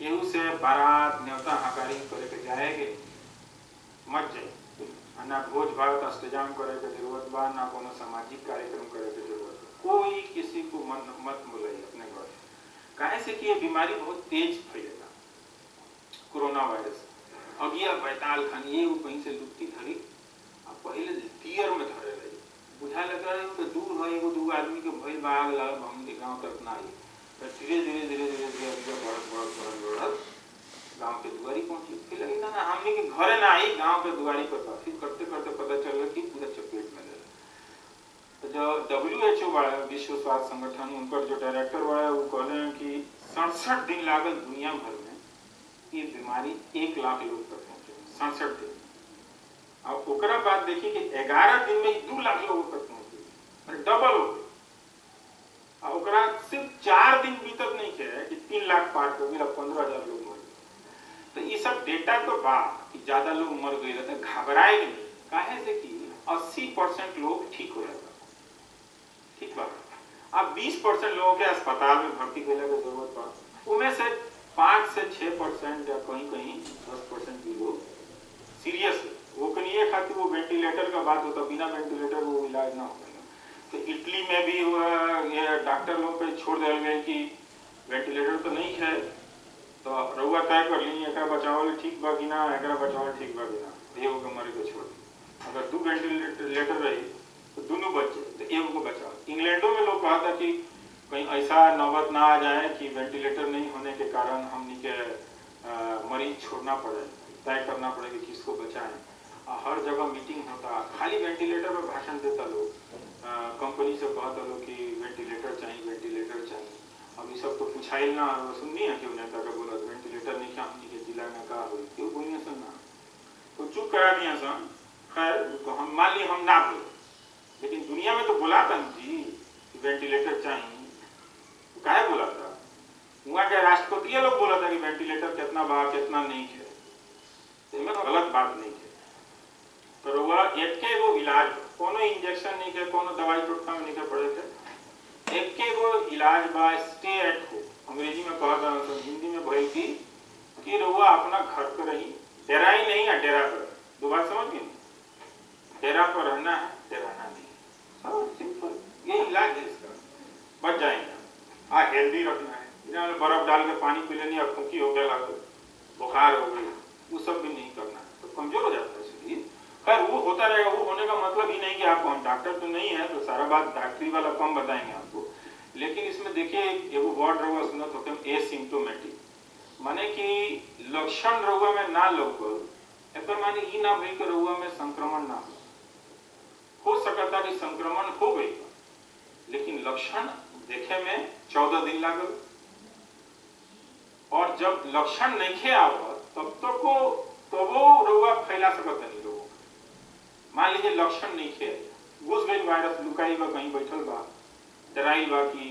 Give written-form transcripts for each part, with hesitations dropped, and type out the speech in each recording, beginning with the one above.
केहू से बारात न्योता हकारी करे के जाएगे मत जाए, ना भोज भात अष्टजाम करे के जरूरत बा, ना कोनो सामाजिक कार्यक्रम करे के जरूरत बा। कोई किसी को मत बुलाइए अपने घर, काहे से कि ये बीमारी बहुत तेज फैलेगा। कोरोना वायरस अगिया बैताल खानी ये कहीं से लुट्टी धरी अब पहले दियर में धरे रही, बुझा लग रहा है तो दूर है एगो दू आदमी के भइल भाग लग हम के गांव तक ना आई, धीरे धीरे धीरे धीरे धीरे बढ़त गांव के दुआरी पहुंची। फिर लगी ना हमने के घरे ना आई, गांव के दुआरी पर था। फिर करते करते पता चल कि पूरा चपेट में ले। तो जो WHO वाला विश्व स्वास्थ्य संगठन उनकर जो डायरेक्टर वाला वो कहले हैं कि 67 दिन लागल दुनिया भर में ये बीमारी 1 लाख लोग तक पहुंचे, 67 दिन। अब ओकरा बाद देखिए कि 11 दिन में 2 लाख लोगों तक पहुंची, डबल हो गई। ओकरा सिर्फ 4 दिन बीतत नहीं है कि 3 लाख पार कर गए, 15,000 लोग मर गए। तो ये सब डेटा तो बा कि ज्यादा लोग मर गए तो घबराए नहीं, काहे से कि 80% लोग ठीक हो जाता, ठीक बा। अब 20% लोगों के अस्पताल में भर्ती होने की जरूरत बा, उनमें से 5 से 6% या कहीं कहीं 10% भी लोग सीरियस है। वो कहीं खातिर वो वेंटिलेटर का बात होता, बिना वेंटिलेटर वो इलाज ना होगा। तो इटली में भी ये डॉक्टर लोग पे छोड़ दिया गया कि वेंटिलेटर तो नहीं है तो रउआ तय कर ली एक बचाव ठीक बा कि ना, एक बचाव ठीक बा कि ना, एगो के मरे को छोड़ दी। अगर 2 वेंटिलेटर रही तो दोनों बचे, तो एगो को बचाओ। इंग्लैंडों में लोग कहा था कि कहीं ऐसा नौबत ना आ जाए कि वेंटिलेटर नहीं होने के कारण हमनी के मरीज छोड़ना पड़े, तय करना पड़े कि किसको बचाएं। हर जगह मीटिंग होता, खाली वेंटिलेटर पर भाषण देता लोग, कंपनी से कहता लोग कि वेंटिलेटर चाहिए, वेंटिलेटर चाहिए। अब ये सब तो पूछाइल ना, सुननी है कि नेता का बोला वेंटिलेटर नहीं क्या हमनी के जिला में का हो, क्यों कोई नहीं सुनना, तो चुप करा दिया सन। खैर तो हम मान ली हम ना बोले, लेकिन दुनिया में तो बोला था जी कि वेंटिलेटर चाहिए, तो काहे बोला था? वहाँ के राष्ट्रपति लोग बोला था कि वेंटिलेटर कितना बा कितना नहीं है, तो गलत बात नहीं है। तो वह एक के वो इलाज, कोनो इंजेक्शन नहीं के, कोनो दवाई टोटका में नहीं के पड़े थे, एक के वो इलाज बा, स्टे एट होम। अंग्रेजी में कहा था, हिंदी में भई कि रउआ अपना घर पर रही, डेरा ही नहीं है, डेरा पर। दो बात समझ गए, डेरा पर रहना है, डेराना नहीं, सिंपल ये इलाज है इसका, बच जाएंगे। हेल्दी रखना है, बर्फ डाल के पानी पी लेनी, अब फूकी हो गया, बुखार हो गई, वो सब भी नहीं करना है, तो कमजोर हो जाता है शरीर। खैर वो होता रहेगा, वो होने का मतलब ही नहीं कि आपको, हम डॉक्टर तो नहीं है तो सारा बात डॉक्टरी वाला कम बताएंगे आपको, लेकिन इसमें देखिए एगो वर्ड रहुआ सुनत होते हैं एसिम्प्टोमेटिक, माने कि लक्षण रहुआ में ना लौकल, एकर माने ई ना भई कि रहुआ में संक्रमण ना हो सकता कि संक्रमण हो गई, लेकिन लक्षण देखे में 14 दिन लागल, और जब लक्षण नहीं आवत तब तक तो वो रउआ फैला सकत नहीं लोगों। मान लीजिए लक्षण नहीं है, घुस गई वायरस, लुकाई बा कहीं बैठल बा, डराई बा कि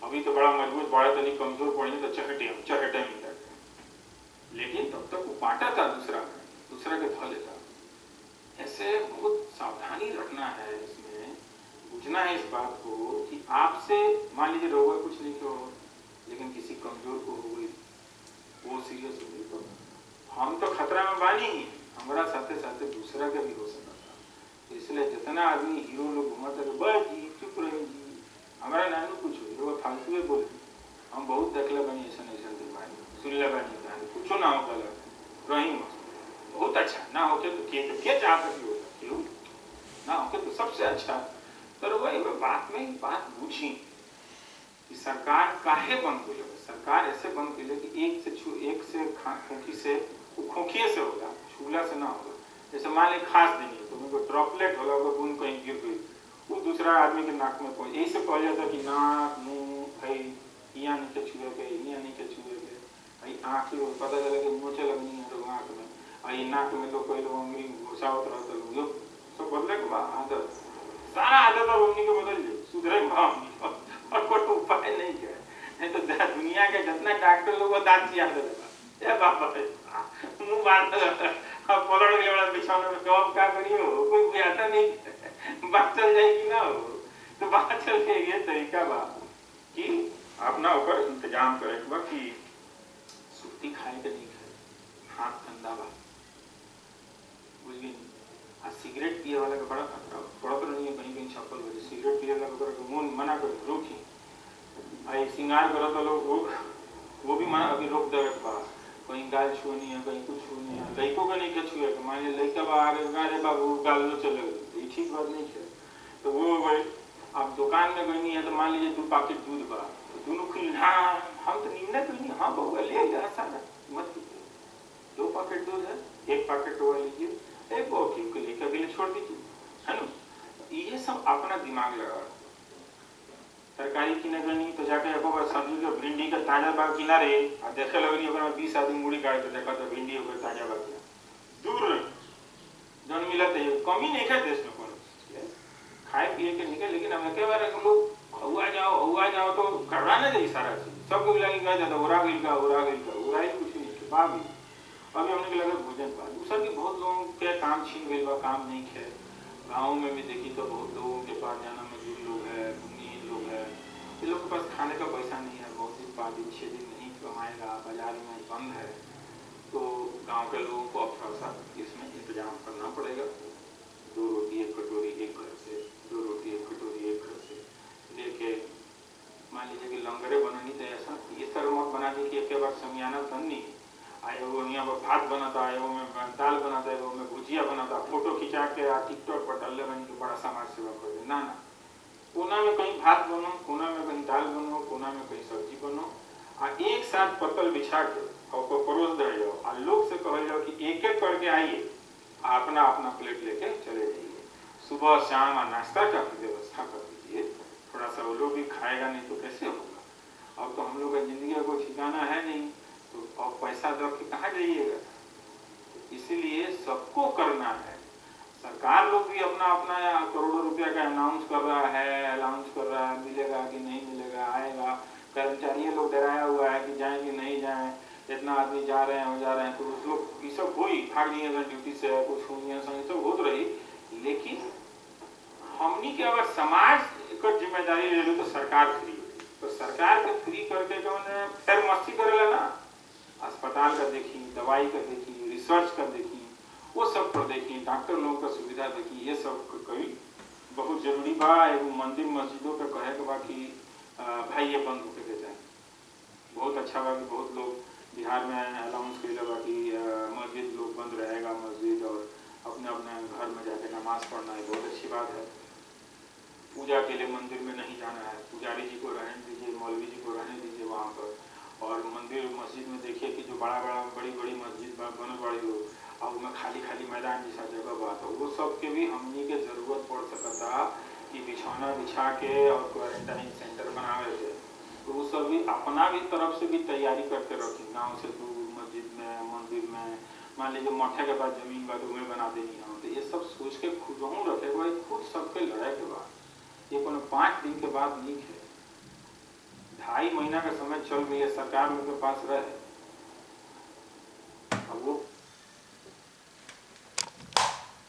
अभी तो बड़ा मजबूत, बड़ा तो नहीं कमजोर पड़ी तो चहटे मिलता, लेकिन तब तक वो बांटा था, दूसरा के धो लेता। ऐसे बहुत सावधानी रखना है, इसमें बुझना है इस बात को कि आपसे मान लीजिए रउआ कुछ नहीं हो, लेकिन किसी कमजोर को हो गई, वो सीरियस हो गई, तो हम तो खतरा में बानी ही, हमारा साथे साथे दूसरा का भी हो सकता था। तो इसलिए जितना आदमी हीरो लोग घुमाते रहे, बस जी चुप रहे जी, हमारा नानू कुछ हो, वो फालतू में बोले, हम बहुत देखले बनी ऐसा बीमारी, सुनले बनी कहानी, कुछ ना हो कल रही बहुत अच्छा, ना होके तो के चाहता कि होता, क्यों ना होके तो सबसे अच्छा। तो वही बात में बात पूछी कि सरकार काहे बंद हो जाए, सरकार ऐसे बंद कर ले कि एक से खोखी से, खोखिए से होगा, छूला से ना होगा। जैसे मान ली खांस देनी है तो उनको ड्रॉपलेट होगा, बूंद कहीं गिर गई, वो दूसरा आदमी के नाक में पहुंच, यही से कहा जाता कि नाक मुंह भाई यहाँ नीचे छुए गए, यहाँ नीचे छुए गए, भाई आँख लोग पता चला कि मोचे लगनी है लोग आँख में, आई नाक में लोग कोई लोग उंगली घुसावत रहता लोग, सब बदले के बाद आदत, सारा आदत अब उन्हीं को बदल जाए, सुधरे और कोई उपाय नहीं है। नहीं तो दुनिया के जितना डॉक्टर लोग दांत चिया देगा, बाबा मुंह बांध पलट गया बड़ा बिछौने में, कब क्या करियो, कोई बुझाता नहीं, बात चल जाएगी ना हो, तो बात चल जाएगी। तरीका बा कि अपना ऊपर इंतजाम करे कि रोटी खाए के नहीं खाए, हाथ ठंडा बा, बुझली। आ सिगरेट पिए वाला के बड़ा खतरा पड़त नहीं है, कहीं कहीं छप्पल बजे सिगरेट पिए वाला के मुंह मना कर रोकी। आई श्रृंगार करत लोग वो भी मना अभी रोक देवे के बा, कहीं गाल छुनी है, कहीं कुछ छुनी है, लड़कों का नहीं के छुए के, मान ली लड़का बा आगे गारे बाबू गाल लो चले गए, ठीक बात नहीं है। तो वो भाई आप दुकान में गई है तो मान लीजिए 2 पैकेट दूध बा, तो दोनों खुल, हाँ हम तो निम्न तो नहीं, हाँ बउआ ले आइए सारा मत लीजिए, 2 पैकेट दूध है, 1 पैकेट वो लीजिए, एक वो ठीक को लेकर के छोड़ दीजिए, है ना। ये सब अपना दिमाग लगा। तरकारी किने गनी तो जाके एको बार सब्जी के भिंडी के ताजा बा किनारे आ देखे लगनी ओकरा में 20 आदमी मुड़ी काट के देखा तो भिंडी ओकर ताजा बा किना दूर रही जन मिलत है, कमी नहीं है देश में कोनो खाए पिए के निकल। लेकिन हम के बार लोग हुआ जाओ तो करवाने दे सारा चीज सबको लगी गए ज्यादा ओरा गइल का कुछ नहीं के बाबी। अभी हमने के लगे भोजन पा दूसरा की बहुत लोगों के काम छीन गइल बा, काम नहीं है। गाँव में भी देखी तो बहुत लोगों के पास जाना मजदूर लोग है, लोग है, ये लोग के पास खाने का पैसा नहीं है, बहुत दिन 5 दिन 6 दिन नहीं कमाएगा, बाजार में बंद है, तो गांव के लोगों को अब थोड़ा सा इसमें इंतजाम करना पड़ेगा। 2 रोटी 1 कटोरी एक घर से, 2 रोटी 1 कटोरी एक घर से लेके मान लीजिए कि लंगरे बनानी तो ऐसा इस तरह मत बना दी कि एक बार समियाना बननी आए वो यहाँ पर भात बनाता है, वो में दाल बनाता है, वो में भुजिया बनाता, फोटो खिंचा के टिकटॉक पर डाल बन के बड़ा समाज सेवा कर दे, ना कोना में कहीं भात बनो, कोना में कहीं दाल बनो, कोना में कहीं सब्जी बनो, आ एक साथ पत्तल बिछा के और को परोस दे जाओ, आ लोग से कह जाओ कि एक एक करके आइए, अपना अपना प्लेट लेके चले जाइए। सुबह शाम नाश्ता का व्यवस्था कर दीजिए, थोड़ा सा वो लोग भी खाएगा, नहीं तो कैसे होगा। अब तो हम लोग का जिंदगी का कोई ठिकाना है नहीं, तो अब पैसा दो के कहाँ जाइएगा। इसीलिए सबको करना है। सरकार लोग भी अपना अपना करोड़ों रुपया का अनाउंस कर रहा है, मिलेगा कि नहीं मिलेगा, आएगा। कर्मचारी लोग डराया हुआ है कि जाएं कि नहीं जाएं, इतना आदमी जा रहे हैं, तो उस लोग ये सब हुई भाग दिए ड्यूटी से, कुछ सब होत रही। लेकिन हमनी के अगर समाज को जिम्मेदारी ले लो तो सरकार फ्री, तो सरकार के फ्री करके जो फिर मस्ती करेला ना, अस्पताल का देखी, दवाई का देखी, रिसर्च कर देखी, वो सब पर देखी, डॉक्टर लोगों का सुविधा देखी, ये सब कभी बहुत जरूरी बा। एगो मंदिर मस्जिदों पे कहे के बा कि भाई ये बंद होके दे जाए। बहुत अच्छा बा कि बहुत लोग बिहार में अनाउंस करेला बा कि मस्जिद लोग बंद रहेगा, मस्जिद और अपने अपने घर में जाके नमाज पढ़ना है, बहुत अच्छी बात है। पूजा के लिए मंदिर में नहीं जाना है, पुजारी जी को रहने दीजिए, मौलवी जी को रहने दीजिए वहाँ पर। और मंदिर मस्जिद में देखिए कि जो बड़ी बड़ी मस्जिद बन बड़ी हो और उनमें खाली मैदान जैसा जगह बा, तो वो सब के भी हमनी के जरूरत पड़ सकता कि बिछौना बिछा के और क्वारंटाइन सेंटर बनावे थे। तो वो सब भी अपना भी तरफ से भी तैयारी करके रखी, गाँव से दूर मस्जिद में, मंदिर में, मान लीजिए मठे के बाद जमीन बा तो बना देनी हो, तो ये सब सोच के खुद रखे भाई, खुद सबके लड़ाई के बाद। ये को 5 दिन के बाद नहीं है, 2.5 महीना का समय चल रही है, सरकार उनके पास रहे। अब वो